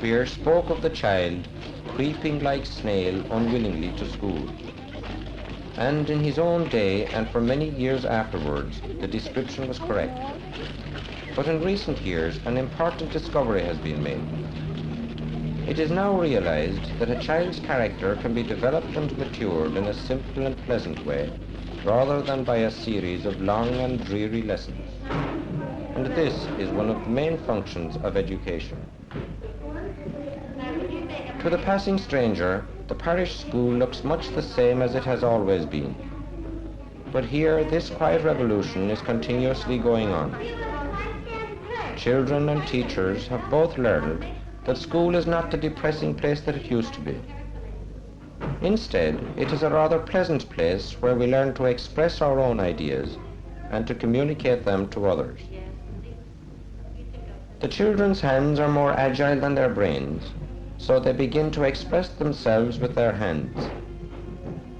Shakespeare spoke of the child creeping like snail unwillingly to school. And in his own day and for many years afterwards, the description was correct. But in recent years, an important discovery has been made. It is now realized that a child's character can be developed and matured in a simple and pleasant way, rather than by a series of long and dreary lessons. And this is one of the main functions of education. To the passing stranger, the parish school looks much the same as it has always been. But here, this quiet revolution is continuously going on. Children and teachers have both learned that school is not the depressing place that it used to be. Instead, it is a rather pleasant place where we learn to express our own ideas and to communicate them to others. The children's hands are more agile than their brains, so they begin to express themselves with their hands.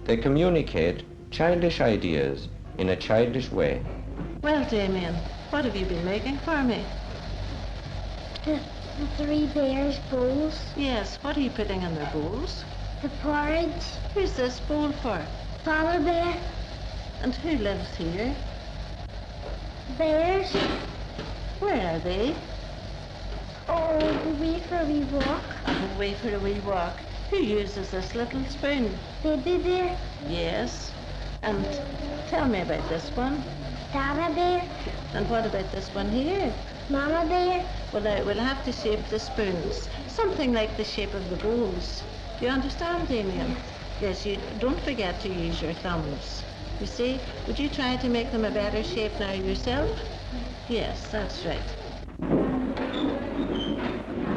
They communicate childish ideas in a childish way. Well, Damien, what have you been making for me? The three bears' bowls. Yes, what are you putting in their bowls? The porridge. Who's this bowl for? Father bear. And who lives here? Bears. Where are they? Oh, away for a wee walk. Away for a wee walk. Who uses this little spoon? Baby bear. Yes. And tell me about this one. Dada bear. And what about this one here? Mama bear. Well, now, we'll have to shape the spoons. Something like the shape of the bowls. Do you understand, Damien? Yes, you don't forget to use your thumbs. You see, would you try to make them a better shape now yourself? Yes, that's right.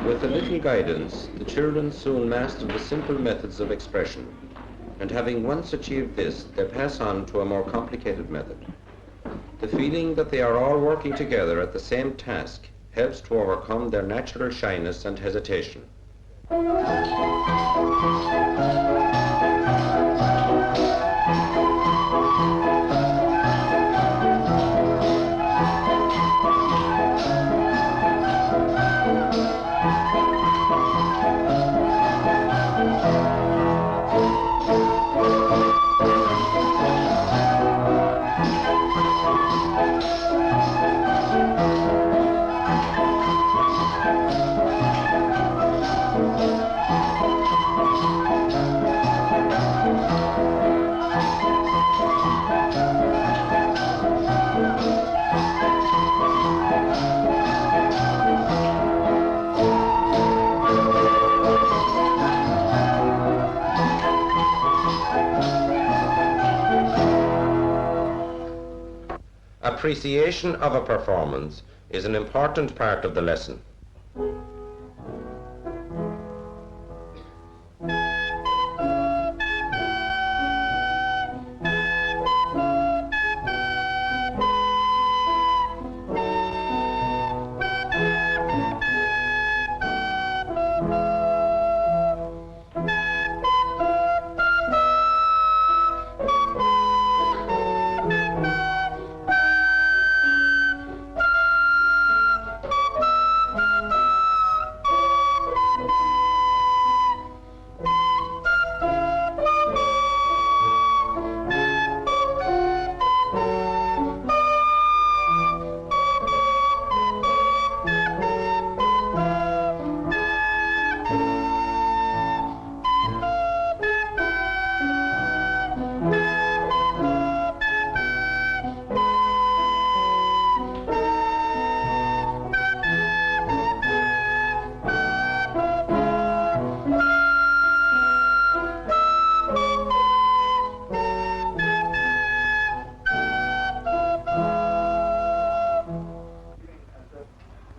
With a little guidance, the children soon master the simple methods of expression, and having once achieved this, they pass on to a more complicated method. The feeling that they are all working together at the same task helps to overcome their natural shyness and hesitation. Appreciation of a performance is an important part of the lesson.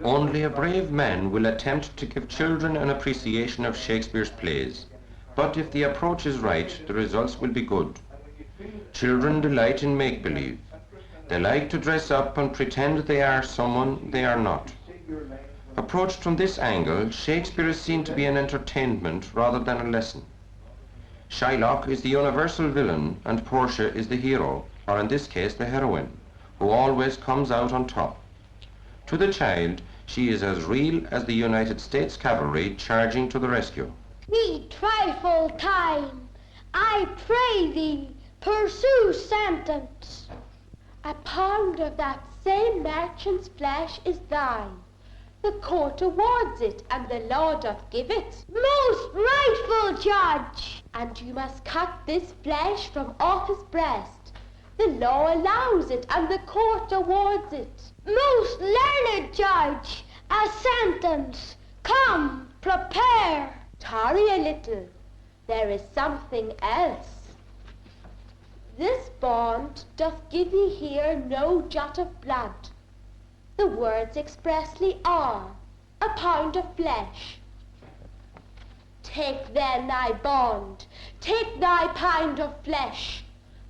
Only a brave man will attempt to give children an appreciation of Shakespeare's plays. But if the approach is right, the results will be good. Children delight in make-believe. They like to dress up and pretend they are someone they are not. Approached from this angle, Shakespeare is seen to be an entertainment rather than a lesson. Shylock is the universal villain and Portia is the hero, or in this case the heroine, who always comes out on top. To the child, She is as real as the United States cavalry charging to the rescue. We trifle time, I pray thee, pursue sentence. A pound of that same merchant's flesh is thine. The court awards it, and the law doth give it. Most rightful judge! And you must cut this flesh from off his breast. The law allows it, and the court awards it. Most learned judge, a sentence. Come, prepare. Tarry a little. There is something else. This bond doth give ye here no jot of blood. The words expressly are, a pound of flesh. Take then thy bond, take thy pound of flesh,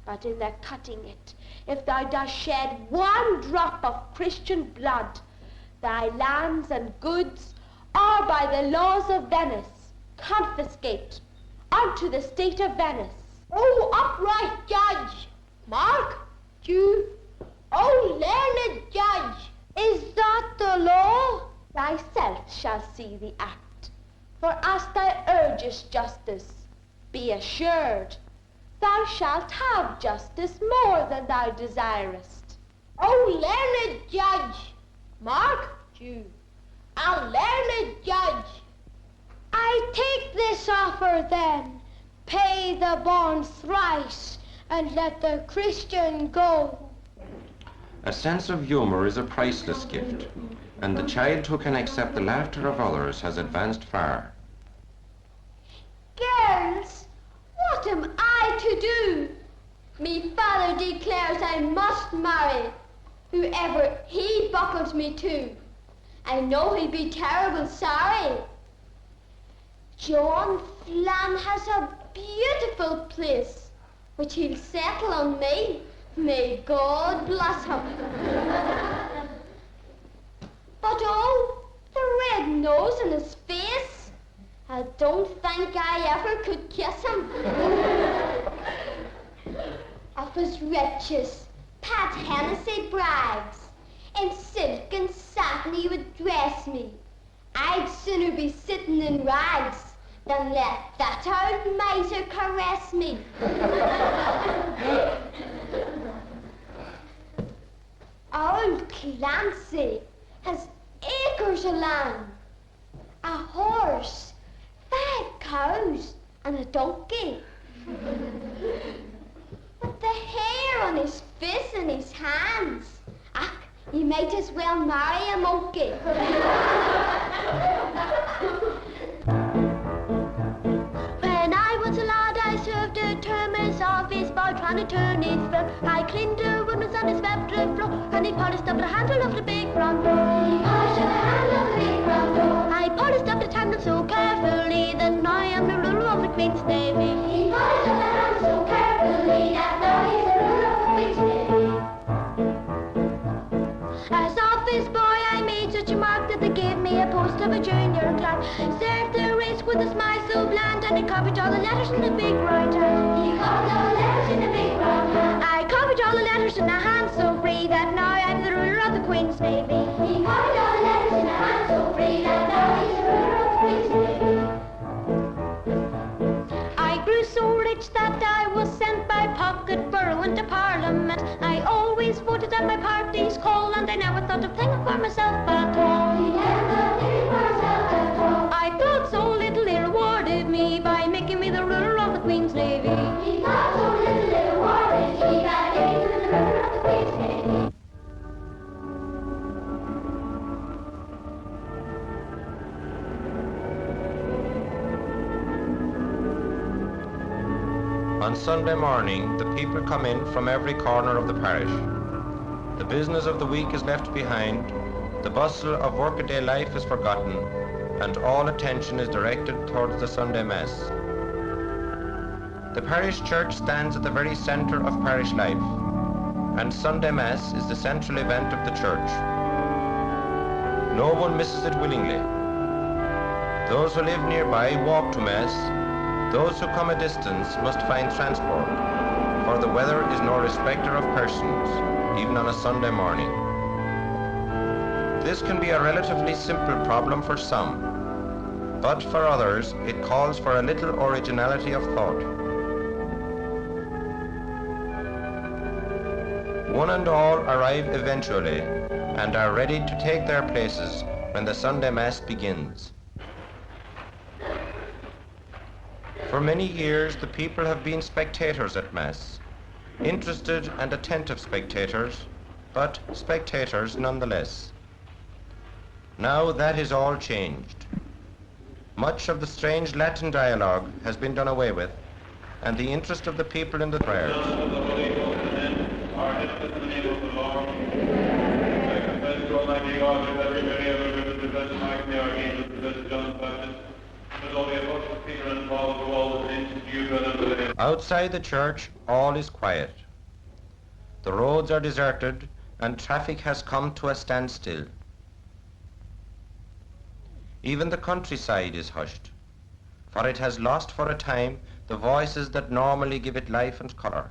but in their cutting it, if thou dost shed one drop of Christian blood, thy lands and goods are by the laws of Venice confiscate unto the state of Venice. O upright judge, mark you, O learned judge, is that the law? Thyself shall see the act, for as thou urgest justice, be assured, thou shalt have justice more than thou desirest. O learned judge, mark you, a learned judge. I take this offer then, pay the bond thrice, and let the Christian go. A sense of humor is a priceless gift, and the child who can accept the laughter of others has advanced far. Girls, what am I to do? Me father declares I must marry whoever he buckles me to. I know he'll be terrible sorry. John Flan has a beautiful place, which he'll settle on me. May God bless him. But oh, the red nose in his face. I don't think I ever could kiss him. Of his riches, Pat Hennessy brags. In silk and satin he would dress me. I'd sooner be sitting in rags than let that old miser caress me. Old Clancy has acres of land, a horse, 5 cows, and a donkey. But the hair on his face and his hands, you might as well marry a monkey. When I was a lad, I served a term as office boy, trying to turn his front. I cleaned the windows and I swept the floor, and he polished up the handle of the big front door. He polished up the handle of the big front door. I polished up the handle so carefully that now I am the ruler of the Queen's Navy. He polished up the handle so carefully that now he's the ruler of the Queen's Navy. As office boy, I made such a mark that they gave me a post of a junior clerk. Served the race with a smile so bland, and I copied all the letters in the big right hand. He copied all the letters in the big right hand. I copied all the letters in a hand so free that now I'm the ruler of the Queen's Navy. He copied all the letters in a hand so free that now he's the ruler of the Queen's Navy. I grew so rich that I was sent by pocket borough into Parliament. I always voted at my party's call, and I never thought of thinking for myself at all. He never thought of thinking for himself at all. I thought so little he rewarded me by making me the ruler of the Queen's Navy. He thought so little he rewarded me by making me the ruler of the Queen's Navy. On Sunday morning, the people come in from every corner of the parish. The business of the week is left behind, the bustle of workaday life is forgotten, and all attention is directed towards the Sunday Mass. The parish church stands at the very center of parish life, and Sunday Mass is the central event of the church. No one misses it willingly. Those who live nearby walk to Mass. Those who come a distance must find transport, for the weather is no respecter of persons, even on a Sunday morning. This can be a relatively simple problem for some, but for others it calls for a little originality of thought. One and all arrive eventually and are ready to take their places when the Sunday Mass begins. For many years the people have been spectators at Mass, interested and attentive spectators, but spectators nonetheless. Now that is all changed. Much of the strange Latin dialogue has been done away with, and the interest of the people in the prayers. Outside the church, all is quiet. The roads are deserted and traffic has come to a standstill. Even the countryside is hushed, for it has lost for a time the voices that normally give it life and colour.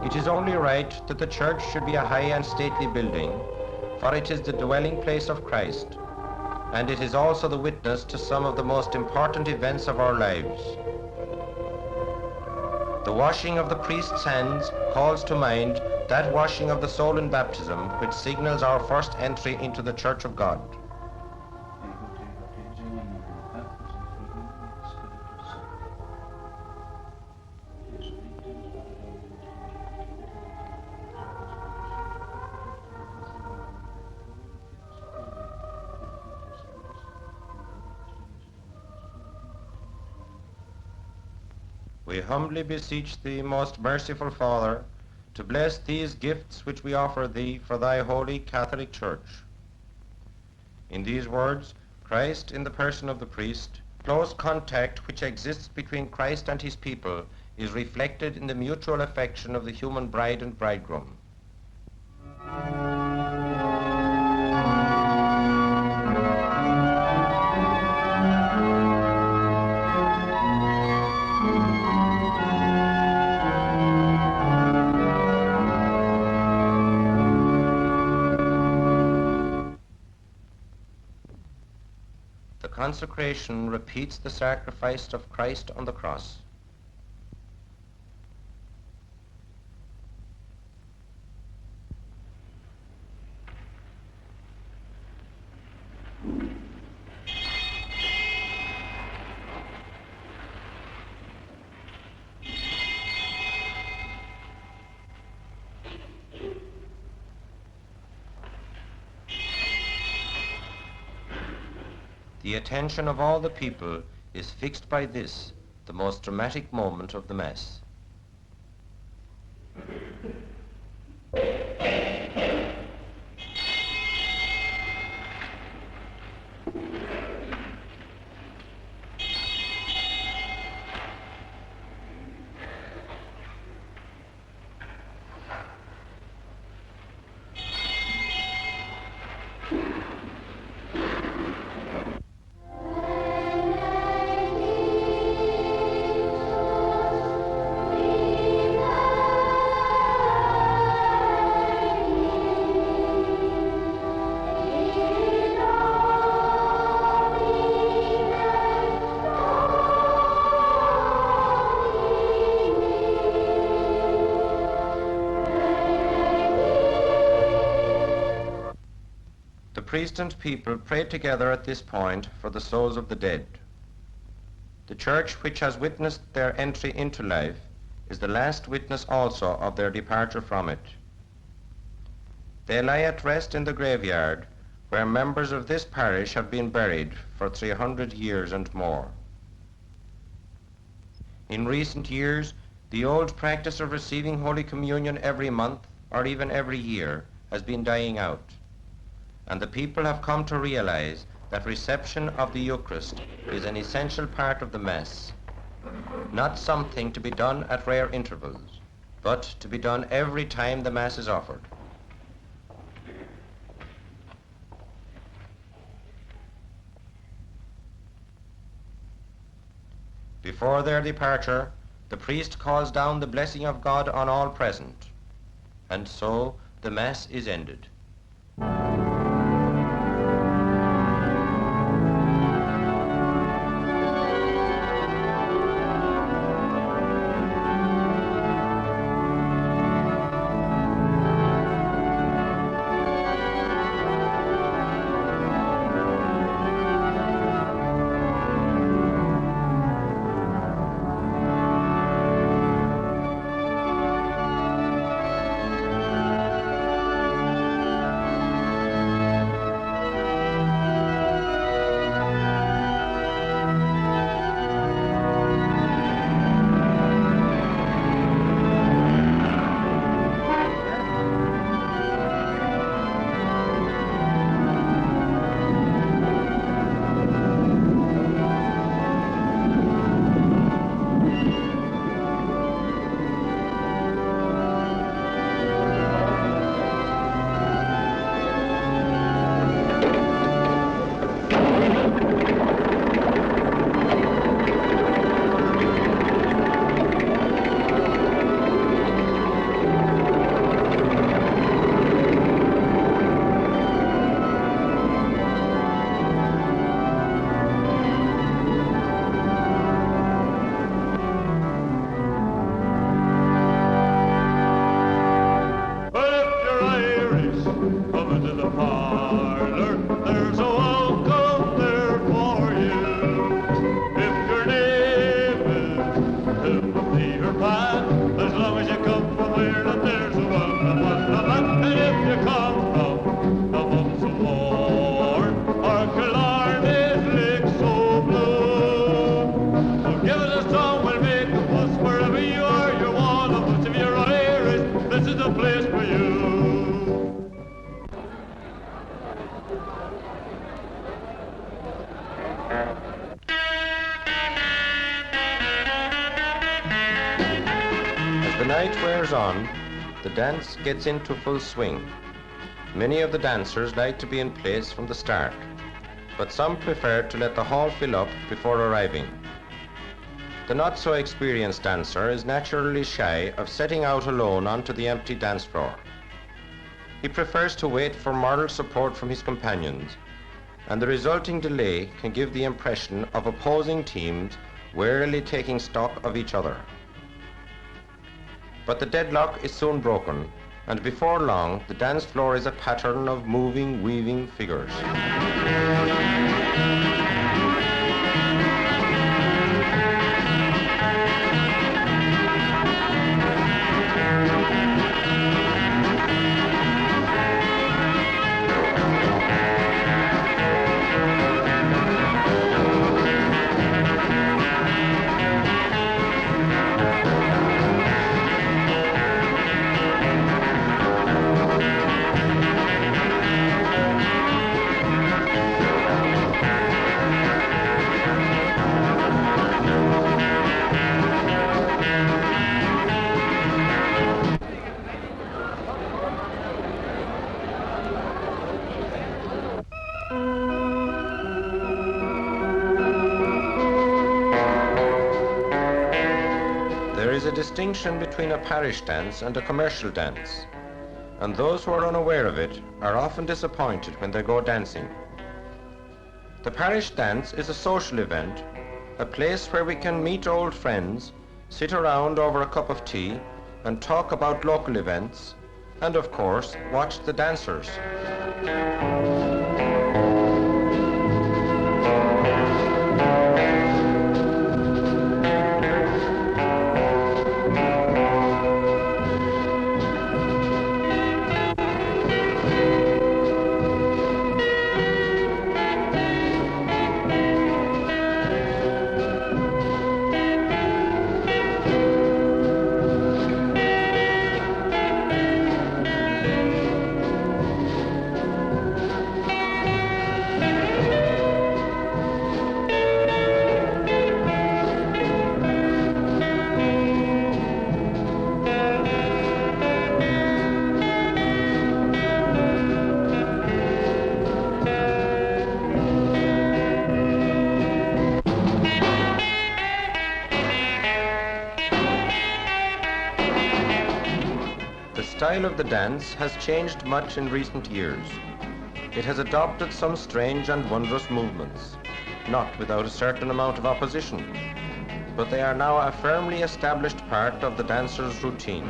It is only right that the church should be a high and stately building, for it is the dwelling place of Christ, and it is also the witness to some of the most important events of our lives. The washing of the priest's hands calls to mind that washing of the soul in baptism which signals our first entry into the Church of God. We humbly beseech thee, most merciful Father, to bless these gifts which we offer thee for thy holy Catholic Church. In these words, Christ in the person of the priest, close contact which exists between Christ and his people is reflected in the mutual affection of the human bride and bridegroom. The consecration repeats the sacrifice of Christ on the cross. The attention of all the people is fixed by this, the most dramatic moment of the Mass. The priest and people prayed together at this point for the souls of the dead. The church which has witnessed their entry into life is the last witness also of their departure from it. They lie at rest in the graveyard where members of this parish have been buried for 300 years and more. In recent years, the old practice of receiving Holy Communion every month or even every year has been dying out, and the people have come to realize that reception of the Eucharist is an essential part of the Mass, not something to be done at rare intervals, but to be done every time the Mass is offered. Before their departure, The priest calls down the blessing of God on all present, and so the Mass is ended. As the night wears on, the dance gets into full swing. Many of the dancers like to be in place from the start, but some prefer to let the hall fill up before arriving. The not so experienced dancer is naturally shy of setting out alone onto the empty dance floor. He prefers to wait for moral support from his companions, and the resulting delay can give the impression of opposing teams warily taking stock of each other. But the deadlock is soon broken, and before long the dance floor is a pattern of moving, weaving figures. There is a distinction between a parish dance and a commercial dance, and those who are unaware of it are often disappointed when they go dancing. The parish dance is a social event, a place where we can meet old friends, sit around over a cup of tea, and talk about local events, and of course, watch the dancers. style of the dance has changed much in recent years. It has adopted some strange and wondrous movements, not without a certain amount of opposition, but they are now a firmly established part of the dancer's routine.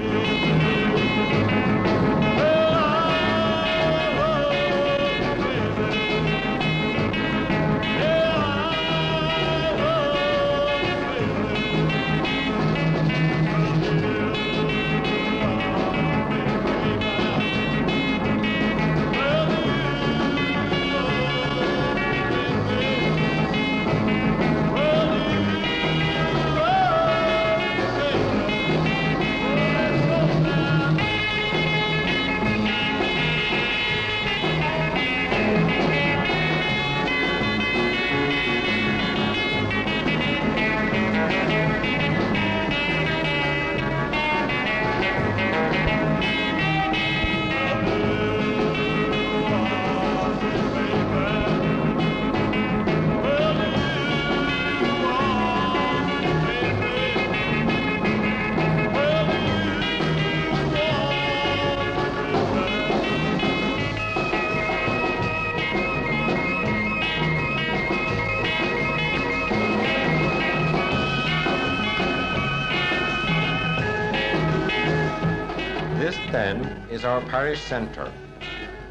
This, then, is our parish centre,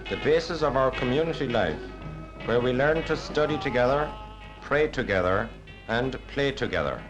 the basis of our community life, where we learn to study together, pray together, and play together.